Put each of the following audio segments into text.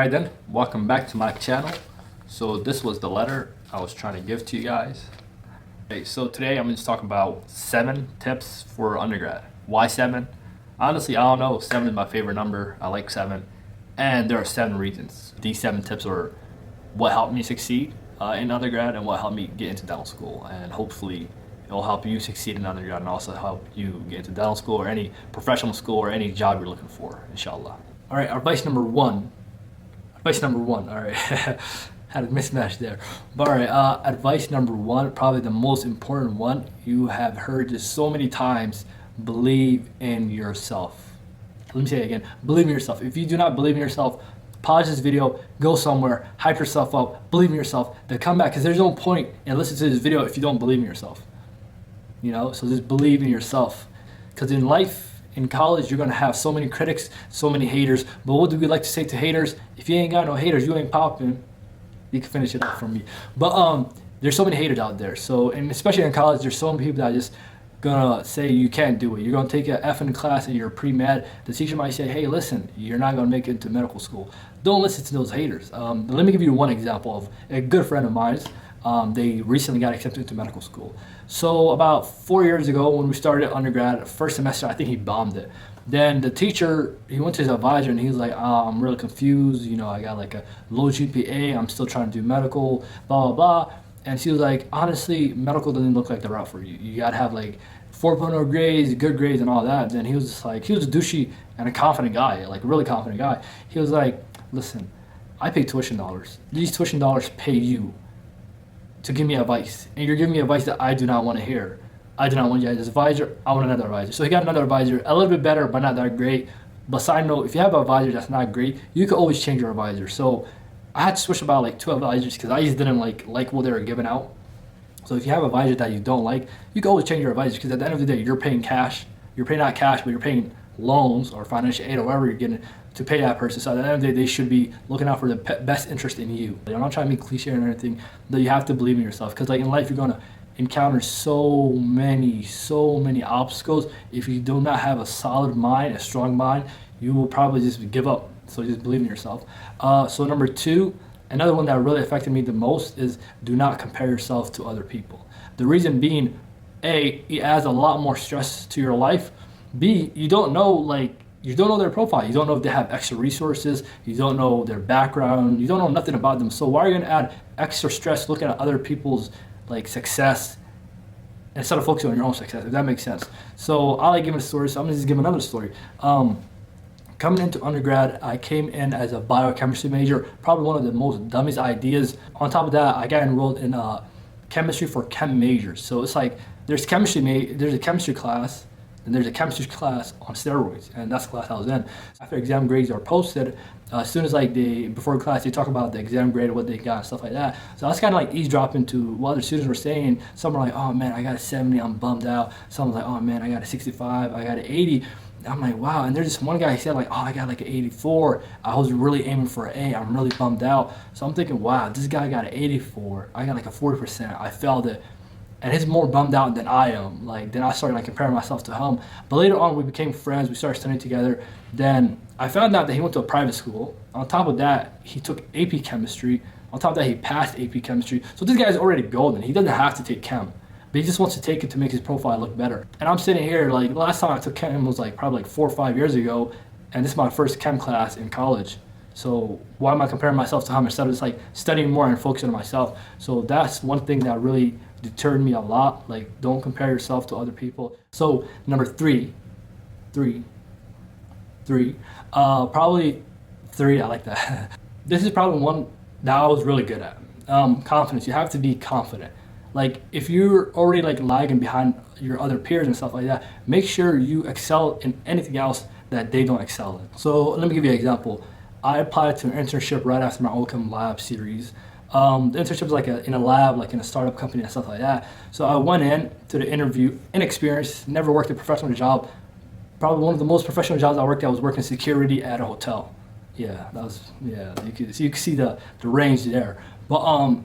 Alright then, welcome back to my channel. So this was the letter I was trying to give to you guys. Okay, so today I'm going to talk about 7 tips for undergrad. Why 7? Honestly, I don't know. 7 is my favorite number. I like 7. And there are 7 reasons. These 7 tips are what helped me succeed in undergrad and what helped me get into dental school. And hopefully it'll help you succeed in undergrad and also help you get into dental school or any professional school or any job you're looking for, inshallah. Alright, advice number 1. Alright. Had a mismatch there. But alright, advice number 1, probably the most important one. You have heard this so many times. Believe in yourself. Let me say it again. Believe in yourself. If you do not believe in yourself, pause this video, go somewhere, hype yourself up, believe in yourself, then come back, because there's no point in listening to this video if you don't believe in yourself. You know, so just believe in yourself. Because in life, in college, you're gonna have so many critics, so many haters. But what do we like to say to haters? If you ain't got no haters, you ain't popping. You can finish it up for me. But there's so many haters out there. So, and especially in college, there's so many people that are just gonna say you can't do it. You're gonna take an F in class and you're pre-med. The teacher might say, hey, listen, you're not gonna make it into medical school. Don't listen to those haters. Let me give you one example of a good friend of mine. They recently got accepted into medical school. So about 4 years ago when we started undergrad, first semester, I think he bombed it. Then the teacher, he went to his advisor and he was like, I'm really confused. You know, I got like a low GPA. I'm still trying to do medical, blah, blah, blah. And she was like, honestly, medical doesn't look like the route for you. You got to have like 4.0 grades, good grades and all that. Then he was just like, he was a douchey and a confident guy, like a really confident guy. He was like, listen, I pay tuition dollars. These tuition dollars pay you to give me advice. And you're giving me advice that I do not want to hear. I do not want you as an advisor. I want another advisor. So he got another advisor, a little bit better, but not that great. But side note, if you have an advisor that's not great, you can always change your advisor. So I had to switch about like 2 advisors because I just didn't like what they were giving out. So if you have an advisor that you don't like, you can always change your advisor because at the end of the day, you're paying cash. You're paying not cash, but you're paying loans or financial aid or whatever you're getting to pay that person. So at the end of the day, they should be looking out for the best interest in you. I'm not trying to be cliche or anything, but you have to believe in yourself because like in life, you're going to encounter so many obstacles. If you do not have a solid mind, a strong mind, you will probably just give up. So just believe in yourself. So number 2, another one that really affected me the most is do not compare yourself to other people. The reason being, A, it adds a lot more stress to your life. B, you don't know their profile. You don't know if they have extra resources. You don't know their background. You don't know nothing about them. So why are you gonna add extra stress looking at other people's like success instead of focusing on your own success, if that makes sense? So I like giving a story, so I'm gonna just give another story. Coming into undergrad, I came in as a biochemistry major, probably one of the most dumbest ideas. On top of that, I got enrolled in chemistry for chem majors. So it's like there's a chemistry class, and there's a chemistry class on steroids, and that's the class I was in. After exam grades are posted, as soon as like before class, they talk about the exam grade, what they got, and stuff like that. So I was kind of like eavesdropping to what other students were saying. Some were like, oh man, I got a 70, I'm bummed out. Some were like, oh man, I got a 65, I got an 80. I'm like, wow. And there's this one guy, he said like, oh, I got like an 84. I was really aiming for an A. I'm really bummed out. So I'm thinking, wow, this guy got an 84. I got like a 40%. I failed it. And he's more bummed out than I am. Like, then I started like comparing myself to him. But later on, we became friends. We started studying together. Then I found out that he went to a private school. On top of that, he took AP chemistry. On top of that, he passed AP chemistry. So this guy's already golden. He doesn't have to take chem, but he just wants to take it to make his profile look better. And I'm sitting here like last time I took chem was like probably like 4 or 5 years ago, and this is my first chem class in college. So why am I comparing myself to him instead of just like studying more and focusing on myself? So that's one thing that really deterred me a lot. Like, don't compare yourself to other people. So number 3, probably 3. I like that. This is probably one that I was really good at. Confidence. You have to be confident. Like, if you're already like lagging behind your other peers and stuff like that, make sure you excel in anything else that they don't excel in. So let me give you an example. I applied to an internship right after my OChem lab series. The internship was like in a lab, like in a startup company and stuff like that. So I went in to the interview, inexperienced, never worked a professional job. Probably one of the most professional jobs I worked at was working security at a hotel. Yeah, that was, yeah, you could see the range there. But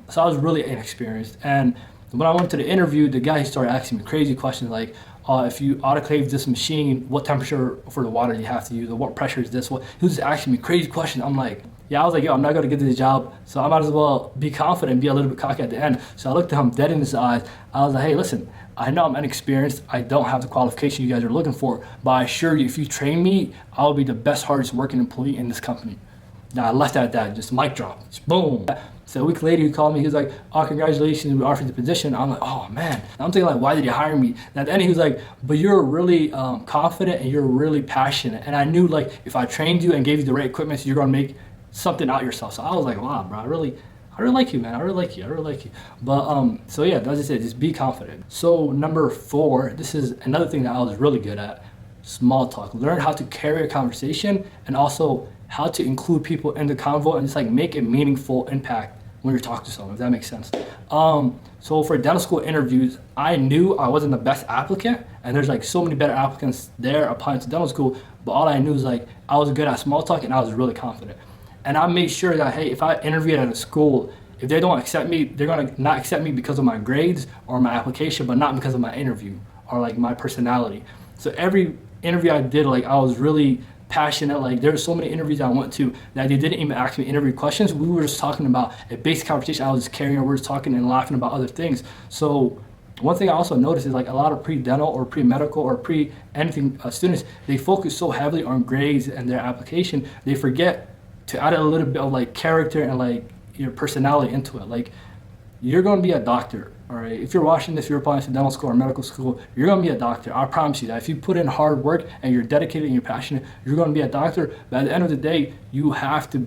so I was really inexperienced. And when I went to the interview, the guy started asking me crazy questions like, if you autoclave this machine, what temperature for the water you have to use, or what pressure is this? What he was just asking me crazy questions. I'm like, yeah, I was like, yo, I'm not gonna get this job, so I might as well be confident and be a little bit cocky at the end. So I looked at him dead in his eyes. I was like, hey, listen, I know I'm inexperienced. I don't have the qualification you guys are looking for, but I assure you, if you train me, I'll be the best, hardest working employee in this company. Now I left at that, just mic drop, just boom. So a week later, he called me. He was like, "Oh, congratulations, we offered the position." I'm like, "Oh man!" And I'm thinking like, "Why did he hire me?" And at the end, he was like, "But you're really confident and you're really passionate." And I knew like if I trained you and gave you the right equipment, so you're gonna make something out of yourself. So I was like, "Wow, bro, I really like you, man. I really like you. But so yeah, as I said, just be confident. So number 4, this is another thing that I was really good at: small talk. Learn how to carry a conversation and also how to include people in the convo and just like make a meaningful impact when you're talking to someone, if that makes sense. So for dental school interviews, I knew I wasn't the best applicant, and there's like so many better applicants there applying to dental school, but all I knew was like I was good at small talk and I was really confident. And I made sure that, hey, if I interviewed at a school, if they don't accept me, they're gonna not accept me because of my grades or my application, but not because of my interview or like my personality. So every interview I did, like I was really passionate. Like there were so many interviews I went to that they didn't even ask me interview questions. We were just talking about a basic conversation. I was just carrying on, we were just talking and laughing about other things. So one thing I also noticed is like a lot of pre-dental or pre-medical or pre-anything students, they focus so heavily on grades and their application, they forget to add a little bit of like character and like your personality into it. Like you're going to be a doctor. All right, if you're watching this, you're applying to dental school or medical school, you're going to be a doctor. I promise you that. If you put in hard work and you're dedicated and you're passionate, you're going to be a doctor. But at the end of the day, you have to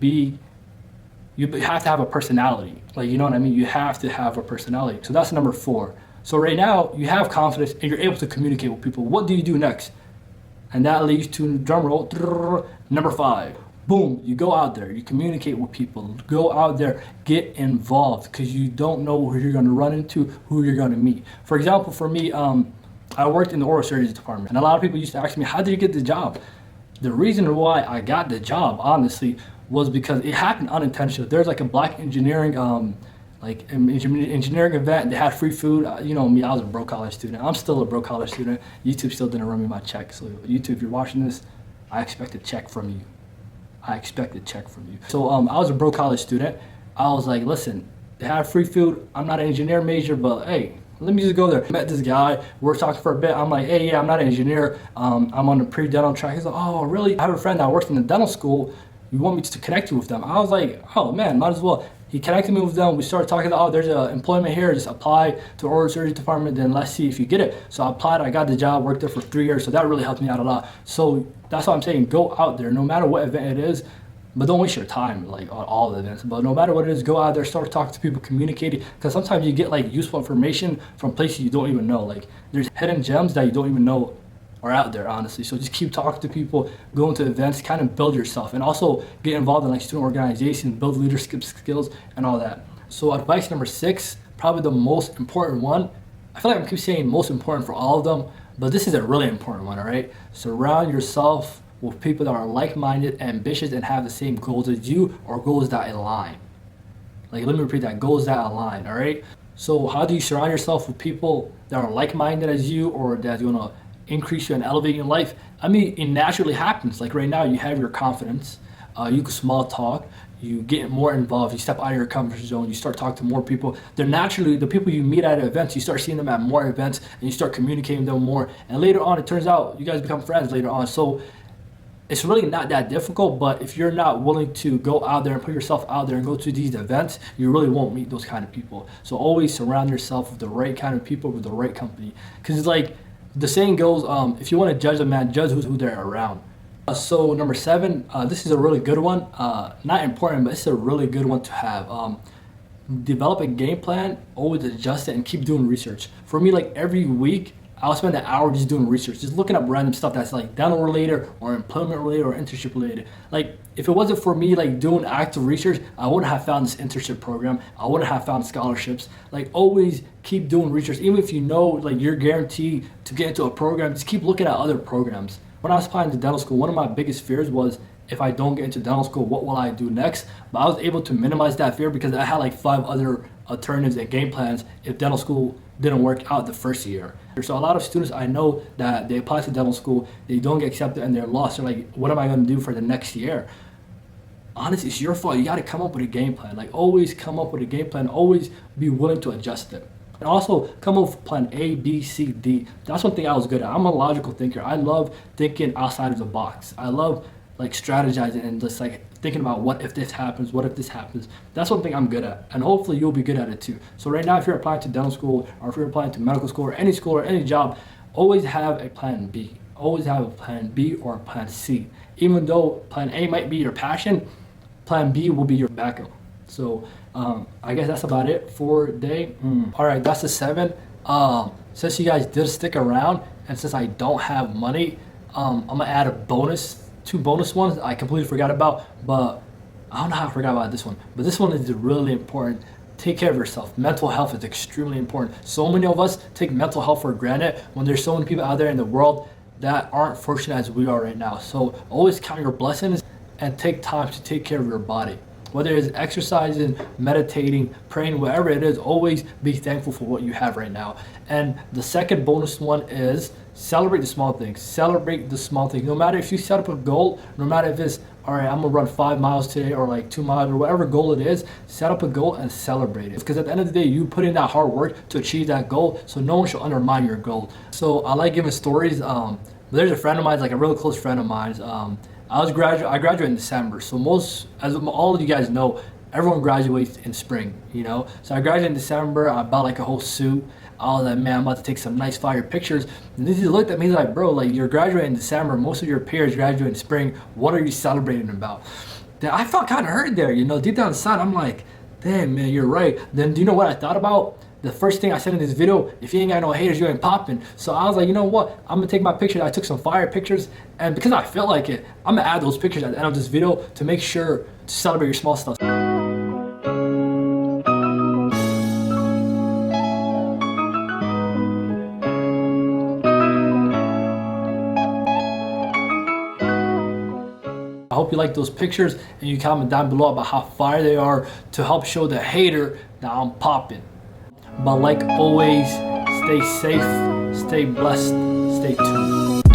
have a personality. Like, you know what I mean? You have to have a personality. So that's number 4. So right now, you have confidence and you're able to communicate with people. What do you do next? And that leads to, drum roll, number 5. Boom, you go out there, you communicate with people, go out there, get involved, because you don't know who you're going to run into, who you're going to meet. For example, for me, I worked in the oral surgery department, and a lot of people used to ask me, how did you get the job? The reason why I got the job, honestly, was because it happened unintentionally. There's like a black engineering engineering event. They had free food. You know me, I was a broke college student. I'm still a broke college student. YouTube still didn't run me my check. So YouTube, if you're watching this, I expect a check from you. So I was a broke college student. I was like, listen, they have free food. I'm not an engineer major, but hey, let me just go there. Met this guy. We're talking for a bit. I'm like, hey, yeah, I'm not an engineer. I'm on the pre-dental track. He's like, oh, really? I have a friend that works in the dental school. You want me to connect you with them? I was like, oh man, might as well. He connected me with them. We started talking about, oh, there's an employment here. Just apply to oral surgery department. Then let's see if you get it. So I applied. I got the job. Worked there for 3 years. So that really helped me out a lot. So that's what I'm saying. Go out there, no matter what event it is. But don't waste your time like on all the events. But no matter what it is, go out there, start talking to people, communicating. Because sometimes you get like useful information from places you don't even know. Like there's hidden gems that you don't even know are out there, honestly. So just keep talking to people, go into events, kind of build yourself, and also get involved in like student organizations, build leadership skills and all that. So advice number 6, probably the most important one. I feel like I keep saying most important for all of them, but this is a really important one, all right? Surround yourself with people that are like-minded, ambitious, and have the same goals as you, or goals that align. Like, let me repeat that, goals that align, all right? So how do you surround yourself with people that are like-minded as you, or that's gonna increase you and elevate your life? I mean, it naturally happens. Like right now, you have your confidence, you can small talk, you get more involved, you step out of your comfort zone, you start talking to more people. They're naturally, the people you meet at events, you start seeing them at more events, and you start communicating with them more. And later on, it turns out you guys become friends later on. So it's really not that difficult, but if you're not willing to go out there and put yourself out there and go to these events, you really won't meet those kind of people. So always surround yourself with the right kind of people, with the right company. Because it's like, the saying goes, if you want to judge a man, judge who they're around. So number 7, this is a really good one. Not important, but it's a really good one to have. Develop a game plan, always adjust it, and keep doing research. For me, like every week, I'll spend an hour just doing research, just looking up random stuff that's like dental related or employment related or internship related. Like if it wasn't for me like doing active research, I wouldn't have found this internship program. I wouldn't have found scholarships. Like always keep doing research. Even if you know like you're guaranteed to get into a program, just keep looking at other programs. When I was applying to dental school, one of my biggest fears was, if I don't get into dental school, what will I do next? But I was able to minimize that fear because I had like 5 other alternatives and game plans if dental school didn't work out the first year. So a lot of students I know that they apply to dental school, they don't get accepted and they're lost. They're like, what am I going to do for the next year? Honestly, it's your fault. You got to come up with a game plan. Like, always come up with a game plan. Always be willing to adjust it. And also come up with plan A, B, C, D. That's one thing I was good at. I'm a logical thinker. I love thinking outside of the box. I love like strategizing and just like thinking about what if this happens, what if this happens. That's one thing I'm good at. And hopefully you'll be good at it too. So right now, if you're applying to dental school or if you're applying to medical school or any job, always have a plan B. Always have a plan B or a plan C. Even though plan A might be your passion, plan B will be your backup. So I guess that's about it for today. All right, that's the 7. Since you guys did stick around and since I don't have money, I'm gonna add a bonus, 2 bonus ones I completely forgot about, but I don't know how I forgot about this one. But this one is really important. Take care of yourself. Mental health is extremely important. So many of us take mental health for granted when there's so many people out there in the world that aren't fortunate as we are right now. So always count your blessings and take time to take care of your body. Whether it's exercising, meditating, praying, whatever it is, always be thankful for what you have right now. And the second bonus one is celebrate the small things. Celebrate the small things. No matter if you set up a goal, no matter if it's, all right, I'm gonna run 5 miles today or like 2 miles or whatever goal it is, set up a goal and celebrate it. Because at the end of the day, you put in that hard work to achieve that goal, so no one should undermine your goal. So I like giving stories. There's a friend of mine, like a really close friend of mine. I graduated in December, so as all of you guys know, everyone graduates in spring, you know? So I graduated in December, I bought like a whole suit. I was like, man, I'm about to take some nice fire pictures. And he looked at me like, bro, like you're graduating in December, most of your peers graduate in spring, what are you celebrating about? Then I felt kind of hurt there, you know, deep down inside, I'm like, damn, man, you're right. Then do you know what I thought about? The first thing I said in this video, if you ain't got no haters, you ain't popping. So I was like, you know what? I'm gonna take my pictures. I took some fire pictures, and because I felt like it, I'm gonna add those pictures at the end of this video to make sure to celebrate your small stuff. I hope you like those pictures and you comment down below about how fire they are to help show the hater that I'm popping. But like always, stay safe, stay blessed, stay tuned.